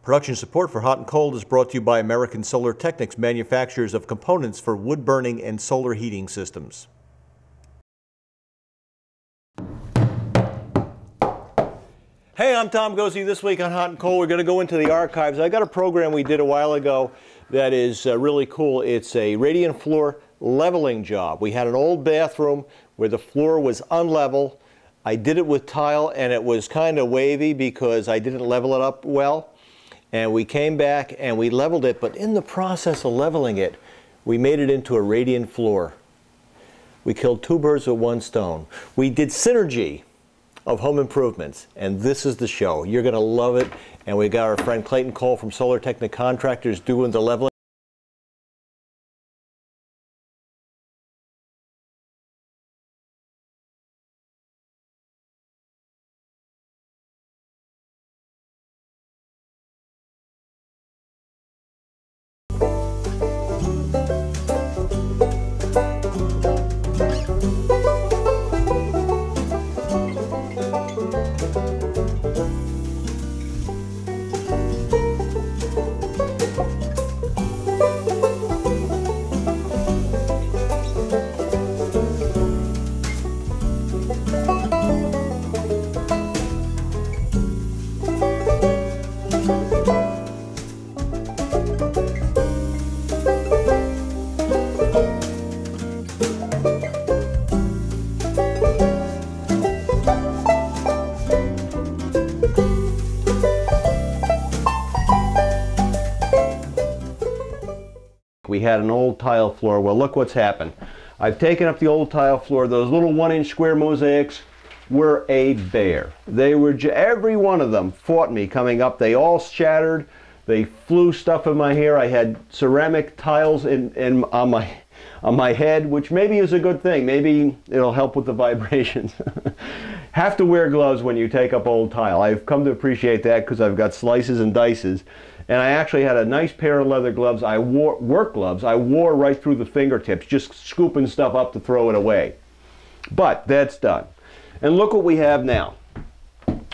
Production support for Hot and Cold is brought to you by American Solar Technics, manufacturers of components for wood burning and solar heating systems. Hey, I'm Tom Gocze. This week on Hot and Cold, we're going to go into the archives. I got a program we did a while ago that is really cool. It's a radiant floor leveling job. We had an old bathroom where the floor was unlevel. I did it with tile and it was kind of wavy because I didn't level it up well. And we came back and we leveled it, but in the process of leveling it, we made it into a radiant floor. We killed two birds with one stone. We did synergy of home improvements, and this is the show. You're going to love it, and we got our friend Clayton Cole from Solar Technic Contractors doing the leveling. We had an old tile floor. Well, look what's happened. I've taken up the old tile floor. Those little 1-inch square mosaics were a bear. They were, every one of them fought me coming up. They all shattered. They flew stuff in my hair. I had ceramic tiles on my head, which maybe is a good thing. Maybe it'll help with the vibrations. Have to wear gloves when you take up old tile. I've come to appreciate that because I've got slices and dices. And I actually had a nice pair of leather gloves. I wore work gloves. I wore right through the fingertips, just scooping stuff up to throw it away. But that's done. And look what we have now.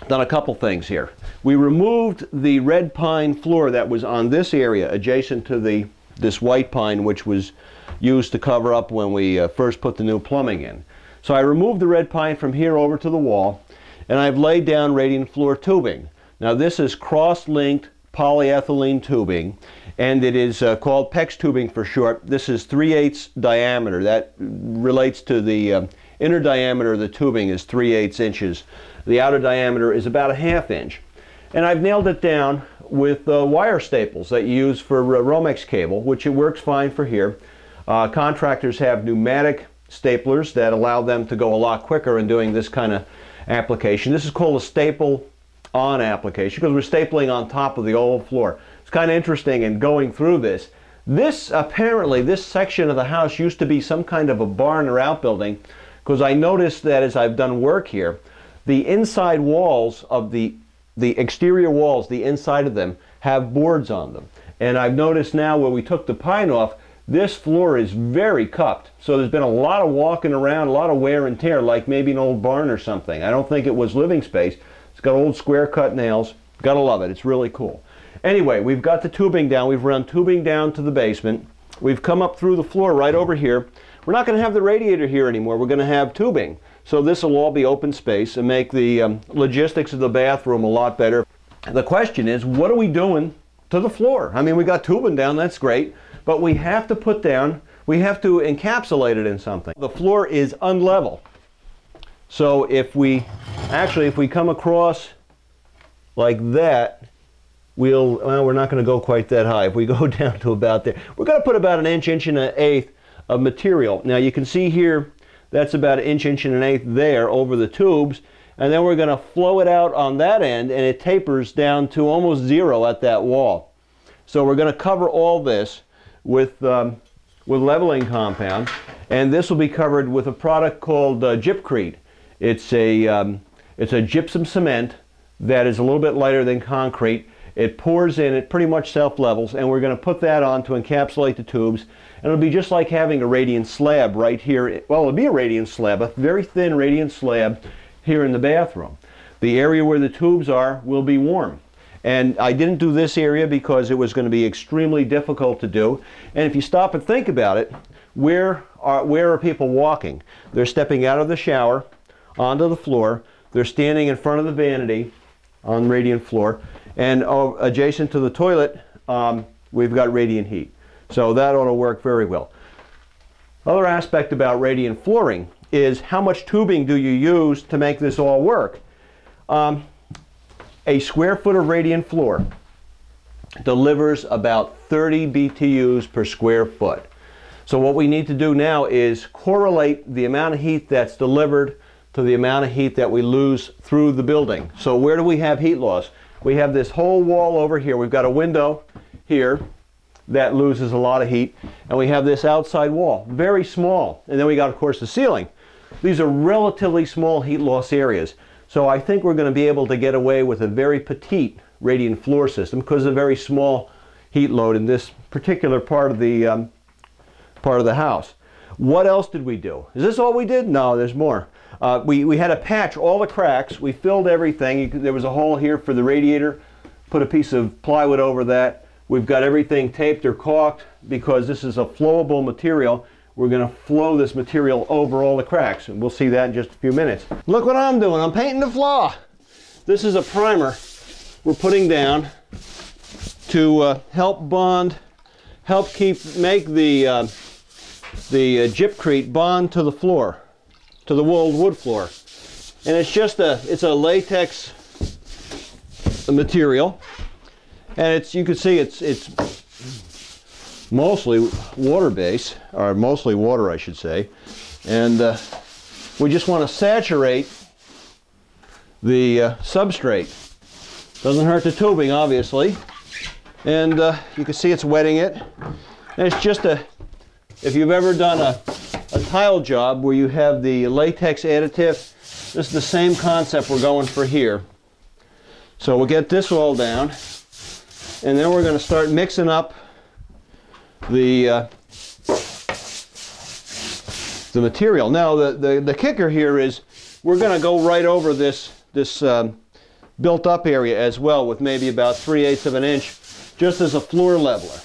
Done a couple things here. We removed the red pine floor that was on this area adjacent to this white pine, which was used to cover up when we first put the new plumbing in. So I removed the red pine from here over to the wall, and I've laid down radiant floor tubing. Now this is cross-linked polyethylene tubing, and it is called PEX tubing for short. This is 3/8 diameter. That relates to the inner diameter of the tubing is 3/8 inches. The outer diameter is about 1/2 inch. And I've nailed it down with wire staples that you use for Romex cable, which it works fine for here. Contractors have pneumatic staplers that allow them to go a lot quicker in doing this kind of application. This is called a staple on application because we're stapling on top of the old floor. It's kind of interesting in going through this. Apparently this section of the house used to be some kind of a barn or outbuilding, because I noticed that as I've done work here, the inside walls of the exterior walls, the inside of them, have boards on them. And I've noticed now where we took the pine off, this floor is very cupped. So there's been a lot of walking around, a lot of wear and tear, like maybe an old barn or something. I don't think it was living space. It's got old square cut nails. Gotta love it. It's really cool. Anyway, we've got the tubing down. We've run tubing down to the basement. We've come up through the floor right over here. We're not going to have the radiator here anymore. We're going to have tubing. So this will all be open space and make the logistics of the bathroom a lot better. The question is, what are we doing to the floor? I mean, we got tubing down. That's great. But we have to put down, we have to encapsulate it in something. The floor is unlevel. So if we come across like that, well, we're not going to go quite that high. If we go down to about there, we're going to put about 1 inch, 1.1 of material. Now you can see here, that's about 1 inch, 1.1 there over the tubes, and then we're going to flow it out on that end, and it tapers down to almost 0 at that wall. So we're going to cover all this with leveling compound, and this will be covered with a product called Gypcrete. It's a gypsum cement that is a little bit lighter than concrete. It pours in, it pretty much self-levels, and we're going to put that on to encapsulate the tubes. And it'll be just like having a radiant slab right here. Well, it'll be a radiant slab, a very thin radiant slab here in the bathroom. The area where the tubes are will be warm. And I didn't do this area because it was going to be extremely difficult to do. And if you stop and think about it, where are people walking? They're stepping out of the shower onto the floor. They're standing in front of the vanity on the radiant floor. And adjacent to the toilet, we've got radiant heat. So that ought to work very well. Other aspect about radiant flooring is how much tubing do you use to make this all work? A square foot of radiant floor delivers about 30 BTUs per square foot. So what we need to do now is correlate the amount of heat that's delivered to the amount of heat that we lose through the building. So where do we have heat loss? We have this whole wall over here. We've got a window here that loses a lot of heat, and we have this outside wall, very small. And then we got, of course, the ceiling. These are relatively small heat loss areas. So I think we're going to be able to get away with a very petite radiant floor system because of a very small heat load in this particular part of the house. What else did we do? Is this all we did? No, there's more. We had to patch all the cracks. We filled everything. There was a hole here for the radiator. Put a piece of plywood over that. We've got everything taped or caulked because this is a flowable material. We're going to flow this material over all the cracks, and we'll see that in just a few minutes. Look what I'm doing. I'm painting the floor. This is a primer we're putting down to help bond, make the gypcrete bond to the floor, to the walled wood floor. And it's a latex material, and you can see it's mostly water-based, or mostly water, I should say. And we just want to saturate the substrate. Doesn't hurt the tubing, obviously. And you can see it's wetting it. And it's just if you've ever done a tile job where you have the latex additive, this is the same concept we're going for here. So we'll get this all down, and then we're going to start mixing up the material. Now the kicker here is we're going to go right over this built up area as well with maybe about 3/8 of an inch just as a floor leveler.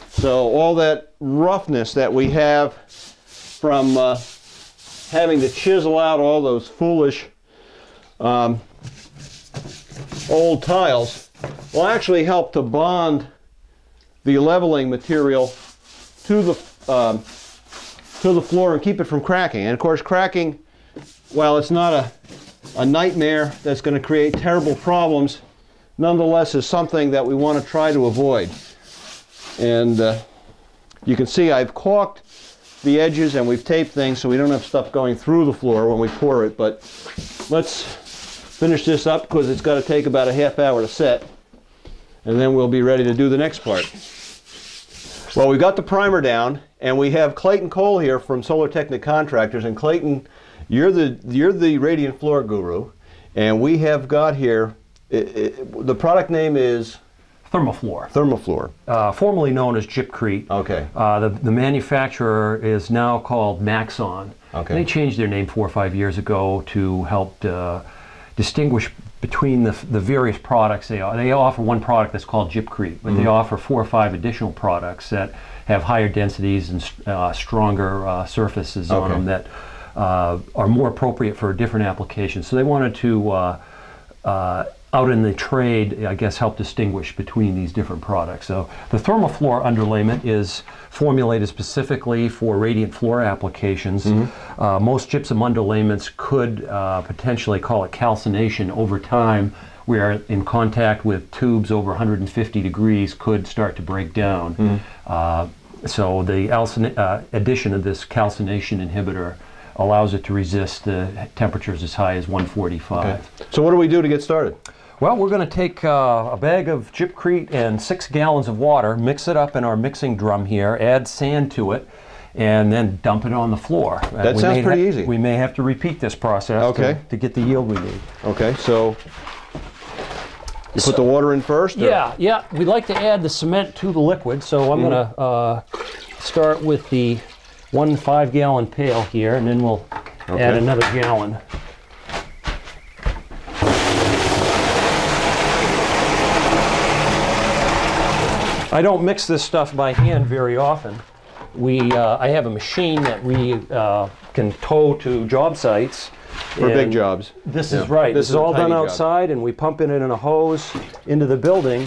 So all that roughness that we have from having to chisel out all those foolish old tiles will actually help to bond the leveling material to the floor and keep it from cracking. And of course, cracking, while it's not a nightmare that's going to create terrible problems, nonetheless is something that we want to try to avoid. And you can see I've caulked the edges and we've taped things so we don't have stuff going through the floor when we pour it. But let's finish this up because it's got to take about a half hour to set, and then we'll be ready to do the next part. Well, we got the primer down, and we have Clayton Cole here from Solar Technic Contractors. And Clayton, you're the radiant floor guru, and we have got here the product name is Thermofloor. Thermofloor. Formerly known as Gypcrete. Okay. The manufacturer is now called Maxon. Okay. They changed their name 4 or 5 years ago to help distinguish between the various products they offer. They offer one product that's called Gypcrete, but they offer 4 or 5 additional products that have higher densities and stronger surfaces on them that are more appropriate for different applications. So they wanted to, out in the trade, I guess, help distinguish between these different products. So the Thermofloor underlayment is formulated specifically for radiant floor applications. Most gypsum underlayments could potentially call it calcination over time, where in contact with tubes over 150 degrees could start to break down. So the addition of this calcination inhibitor allows it to resist the temperatures as high as 145. Okay. So what do we do to get started? Well, we're going to take a bag of Gypcrete and 6 gallons of water, mix it up in our mixing drum here, add sand to it, and then dump it on the floor. That sounds pretty easy. We may have to repeat this process to get the yield we need. Okay, so you put the water in first? Or? Yeah. We like to add the cement to the liquid, so I'm going to start with the 1 5-gallon pail here, and then we'll add another gallon. I don't mix this stuff by hand very often. I have a machine that we can tow to job sites. For big jobs. This is right. This is all done outside, and we pump it in a hose into the building.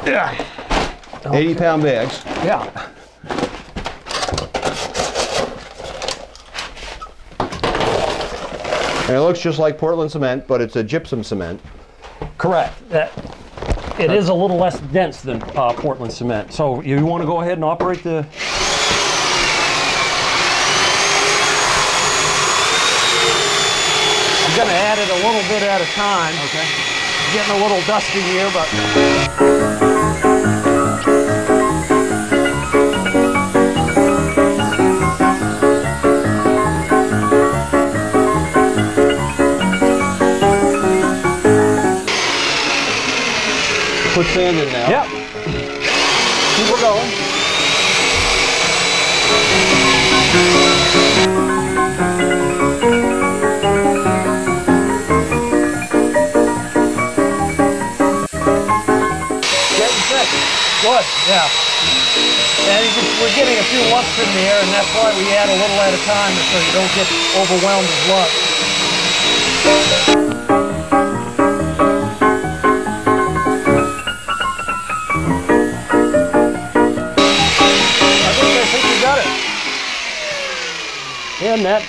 Yeah. 80-pound bags. Yeah. And it looks just like Portland cement, but it's a gypsum cement. Correct. It is a little less dense than Portland cement. So you want to go ahead and operate the... I'm going to add it a little bit at a time. Okay. It's getting a little dusty here, but... Put sand in now. Yep. Keep it going. Getting thick. Good, yeah. And we're getting a few lumps in there, and that's why we add a little at a time so you don't get overwhelmed with lumps. And that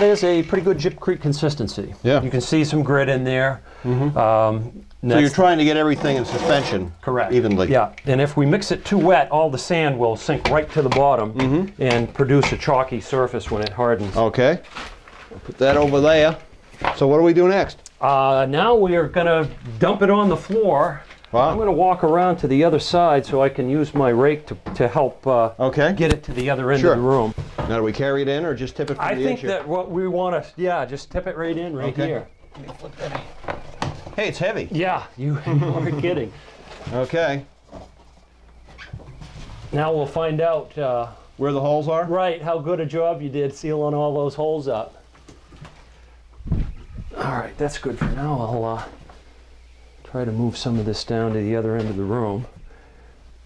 is a pretty good gypcrete consistency. Yeah. You can see some grit in there. Mm-hmm. So you're trying to get everything in suspension. Correct. Evenly. Yeah. And if we mix it too wet, all the sand will sink right to the bottom and produce a chalky surface when it hardens. Okay. We'll put that over there. So what do we do next? Now we are going to dump it on the floor. Wow. I'm going to walk around to the other side so I can use my rake to help get it to the other end of the room. Now do we carry it in or just tip it from the I think that what we want to, just tip it right in here. Let me flip that. Hey, it's heavy. Yeah, you are kidding. Okay. Now we'll find out where the holes are? Right, how good a job you did sealing all those holes up. All right, that's good for now. I'll try to move some of this down to the other end of the room.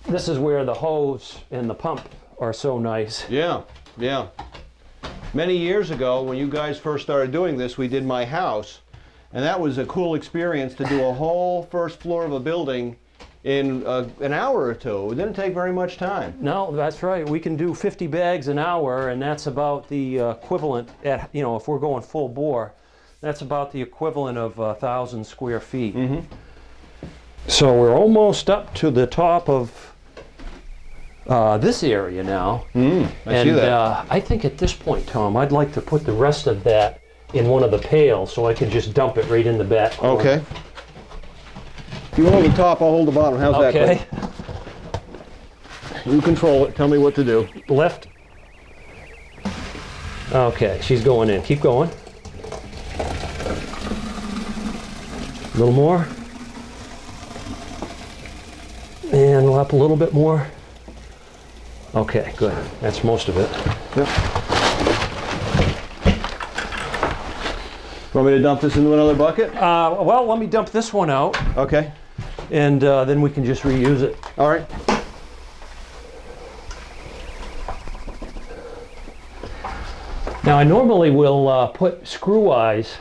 This is where the hose and the pump are so nice. Yeah, yeah. Many years ago, when you guys first started doing this, we did my house, and that was a cool experience to do a whole first floor of a building in an hour or two. It didn't take very much time. No, that's right. We can do 50 bags an hour, and that's about the equivalent at, if we're going full bore, that's about the equivalent of 1,000 square feet. Mm-hmm. So we're almost up to the top of this area now. I see that. I think at this point, Tom, I'd like to put the rest of that in one of the pails so I can just dump it right in the back corner. Okay. If you hold the top, I'll hold the bottom. How's that? Okay. You control it. Tell me what to do. Left. Okay, she's going in. Keep going. A little more. And we'll up a little bit more. Okay, good. That's most of it. Yep. Want me to dump this into another bucket? Well, let me dump this one out. Okay. And then we can just reuse it. All right. Now, I normally will put screw eyes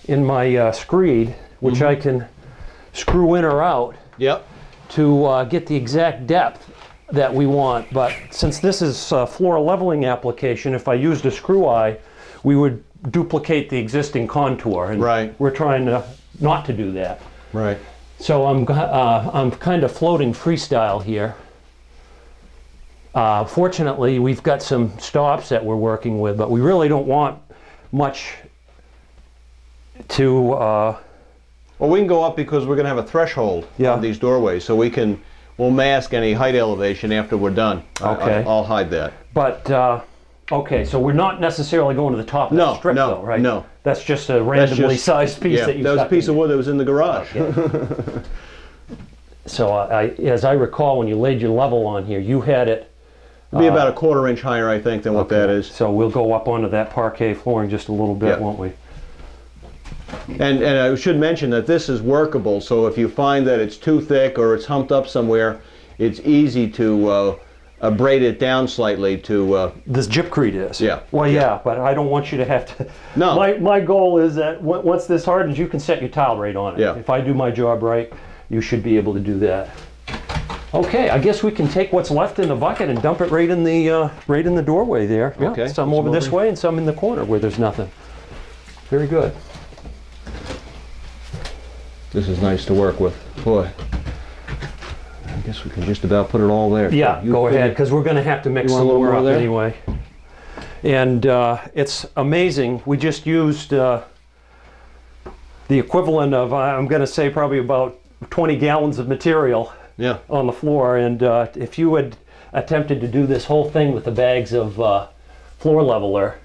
in my screed, which I can screw in or out. Yep. To get the exact depth that we want, but since this is a floor leveling application, if I used a screw eye, we would duplicate the existing contour, and we're trying not to do that. Right. So I'm kind of floating freestyle here. Fortunately, we've got some stops that we're working with, but we really don't want much to. Well, we can go up because we're going to have a threshold on these doorways, so we'll mask any height elevation after we're done. Okay. I'll hide that. But, okay, so we're not necessarily going to the top of the strip, though, right? No. That's just a randomly sized piece that you that was a piece of wood that was in the garage. Okay. So, as I recall, when you laid your level on here, you had it... It'd be about a 1/4 inch higher, I think, than what that is. So we'll go up onto that parquet flooring just a little bit, won't we? And I should mention that this is workable, so if you find that it's too thick or it's humped up somewhere, it's easy to braid it down slightly to... This gypcrete is? Yeah. Well, yeah, but I don't want you to have to... No. My goal is that once this hardens, you can set your tile rate on it. Yeah. If I do my job right, you should be able to do that. Okay, I guess we can take what's left in the bucket and dump it right in the doorway there. Yeah, Okay. some over this way and some in the corner where there's nothing. Very good. This is nice to work with. Boy, I guess we can just about put it all there. Yeah, go ahead, because we're going to have to mix some more up there? anyway. And it's amazing. We just used the equivalent of, I'm going to say, probably about 20 gallons of material on the floor. And if you had attempted to do this whole thing with the bags of floor leveler,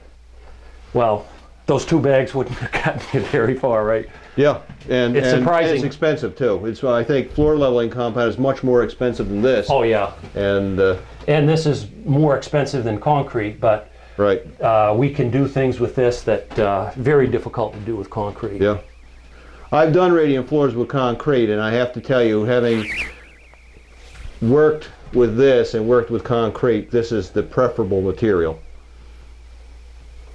well, those 2 bags wouldn't have gotten you very far, right? Yeah, and it's surprising. It's expensive too. It's I think floor leveling compound is much more expensive than this. Oh yeah. And this is more expensive than concrete, but right. We can do things with this that very difficult to do with concrete. Yeah. I've done radiant floors with concrete, and I have to tell you, having worked with this and worked with concrete, this is the preferable material.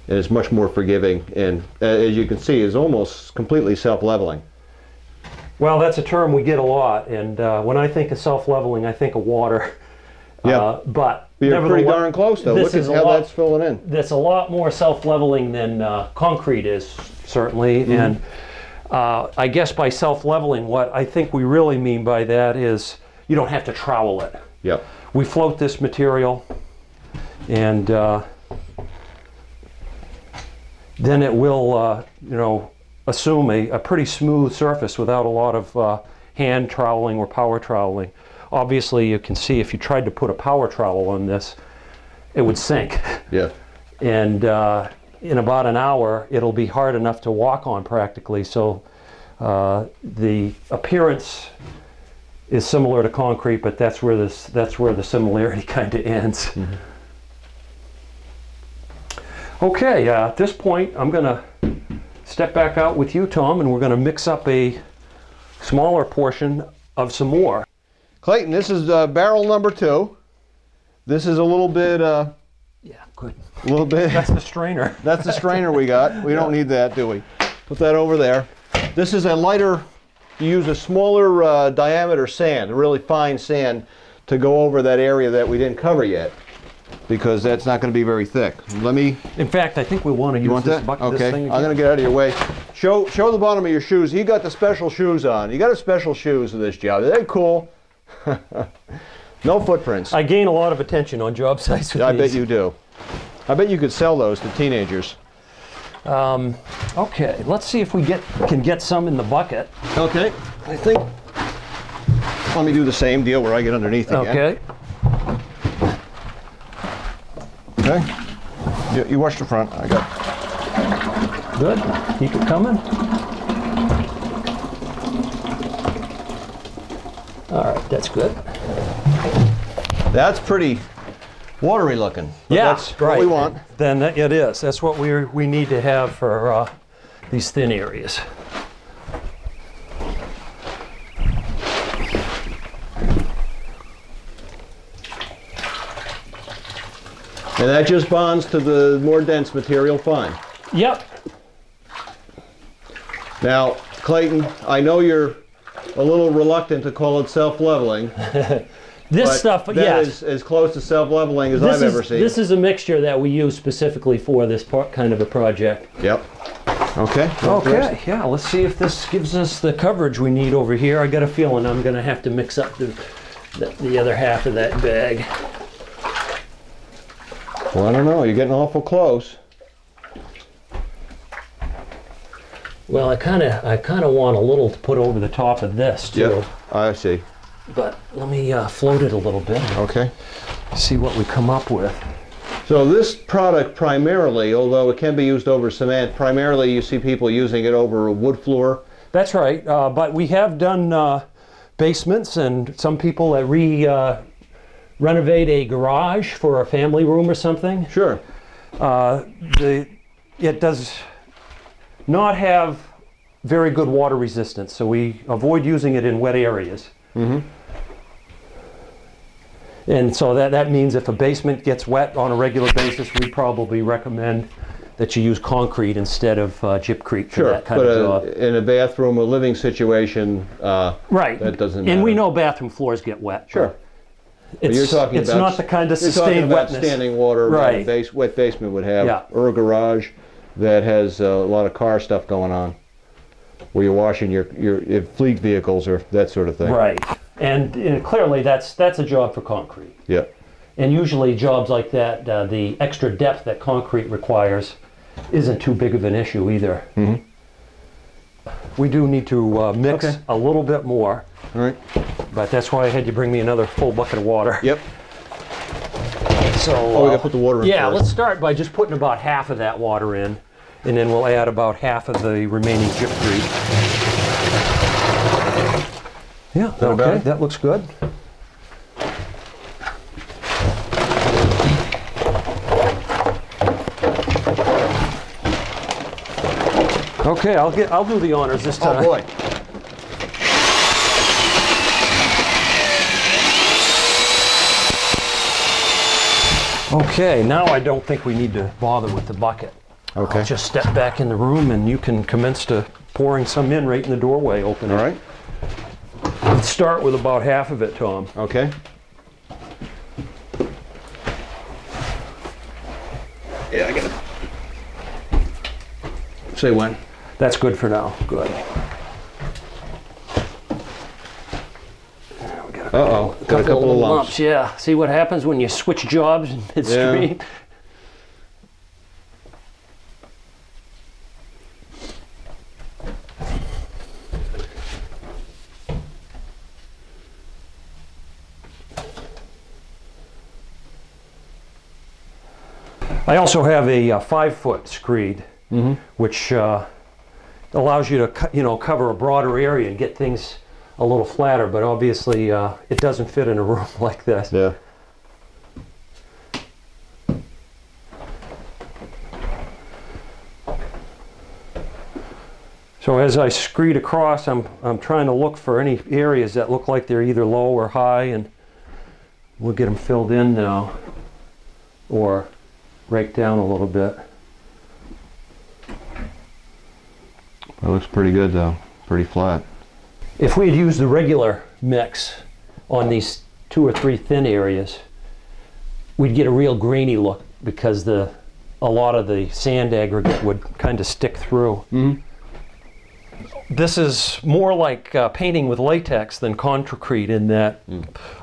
And it's much more forgiving, and as you can see, is almost completely self-leveling. Well, that's a term we get a lot, and when I think of self-leveling, I think of water. Yeah. But you're pretty darn close, though. Look at how that's filling in. That's a lot more self-leveling than concrete is, certainly. Mm-hmm. And I guess by self-leveling, what I think we really mean by that is you don't have to trowel it. Yep. We float this material, and then it will, assume a pretty smooth surface without a lot of hand troweling or power troweling. Obviously, you can see if you tried to put a power trowel on this, it would sink. Yeah. And in about an hour, it'll be hard enough to walk on practically. So the appearance is similar to concrete, but that's where the similarity kind of ends. Mm-hmm. Okay, at this point, I'm going to step back out with you, Tom, and we're going to mix up a smaller portion of some more. Clayton, this is barrel number 2. This is a little bit... yeah, good. A little bit... That's the strainer. That's the strainer we got. We don't need that, do we? Put that over there. This is a lighter... You use a smaller diameter sand, a really fine sand, to go over that area that we didn't cover yet, because that's not going to be very thick. Let me... In fact, I think we want to use this bucket. Okay, this thing I'm going to get out of your way. Show the bottom of your shoes. You got the special shoes on. You got a special shoes for this job. They're cool. No footprints. I gain a lot of attention on job sites with I these. bet you do. I bet you could sell those to teenagers. Okay, let's see if we can get some in the bucket. Okay, I think... Let me do the same deal where I get underneath again. Okay. Okay. You watch the front. I got... Good. Keep it coming. All right, that's good. That's pretty watery looking. Yeah, that's what we want. Then it is. That's what we need to have for these thin areas. And that just bonds to the more dense material fine. Yep. Now, Clayton, I know you're a little reluctant to call it self-leveling. This stuff, that yeah. is as close to self-leveling as I've ever seen. This is a mixture that we use specifically for this kind of a project. Yep. Okay. Okay, yeah, let's see if this gives us the coverage we need over here. I got a feeling I'm going to have to mix up the other half of that bag. Well, I don't know. You're getting awful close. Well, I kind of want a little to put over the top of this too. Yep. I see. But let me float it a little bit. Okay. See what we come up with. So this product primarily, although it can be used over cement, primarily you see people using it over a wood floor. That's right. But we have done basements, and some people that renovate a garage for a family room or something. Sure. It does not have very good water resistance, so we avoid using it in wet areas. And so that means if a basement gets wet on a regular basis, we probably recommend that you use concrete instead of gypcrete for that kind of job. In a bathroom, a living situation, right. that doesn't matter. And we know bathroom floors get wet. Sure. It's not the kind of sustained wetness. Standing water right. that a wet basement would have, yeah. or a garage that has a lot of car stuff going on, where you're washing your fleet vehicles or that sort of thing. Right. And clearly that's a job for concrete. Yeah. And usually jobs like that, the extra depth that concrete requires isn't too big of an issue either. We do need to mix a little bit more. All right. But that's why I had you bring me another full bucket of water. Yep. So we gotta put the water in yeah, first. let's start by just putting about half of that water in, and then we'll add about half of the remaining gypcrete. Yeah, okay, that looks good. Okay, I'll do the honors this time. Oh boy. Okay, now I don't think we need to bother with the bucket. Okay. I'll just step back in the room and you can commence to pouring some in right in the doorway opening. All right. Let's start with about half of it, Tom. Okay. Yeah, I get it. Say when. That's good for now. Good. Uh-oh. Got a couple of lumps. Yeah. See what happens when you switch jobs midstream? Yeah. I also have a 5-foot screed, which allows you to cover a broader area and get things a little flatter, but obviously it doesn't fit in a room like this. Yeah. So as I screed across, I'm trying to look for any areas that look like they're either low or high, and we'll get them filled in now, or rake down a little bit. That looks pretty good though, pretty flat. If we had used the regular mix on these 2 or 3 thin areas, we'd get a real grainy look because a lot of the sand aggregate would kind of stick through. This is more like painting with latex than concrete in that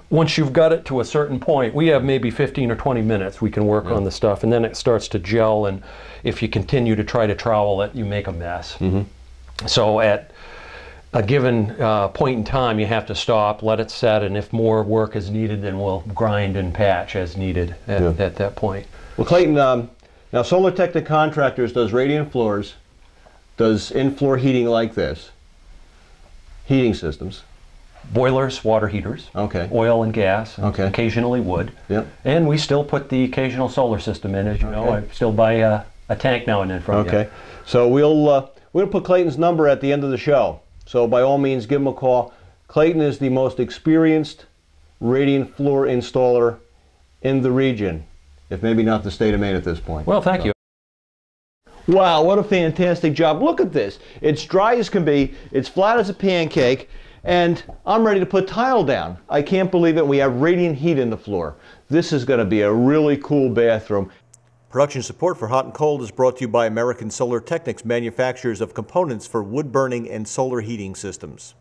once you've got it to a certain point, we have maybe 15 or 20 minutes we can work on the stuff, and then it starts to gel, and if you continue to try to trowel it, you make a mess. So at a given point in time, you have to stop, let it set, and if more work is needed, then we'll grind and patch as needed at that point. Well, Clayton, now Solar Technic Contractors does radiant floors, does in-floor heating like this, heating systems. Boilers, water heaters, okay, oil and gas, okay, occasionally wood, and we still put the occasional solar system in. As you know, I still buy a tank now and then from you. Okay, so we'll put Clayton's number at the end of the show. So by all means, give him a call. Clayton is the most experienced radiant floor installer in the region, if maybe not the state of Maine at this point. Well, thank you. Wow, what a fantastic job. Look at this. It's dry as can be, it's flat as a pancake, and I'm ready to put tile down. I can't believe it. We have radiant heat in the floor. This is going to be a really cool bathroom. Production support for Hot and Cold is brought to you by American Solar Technics, manufacturers of components for wood burning and solar heating systems.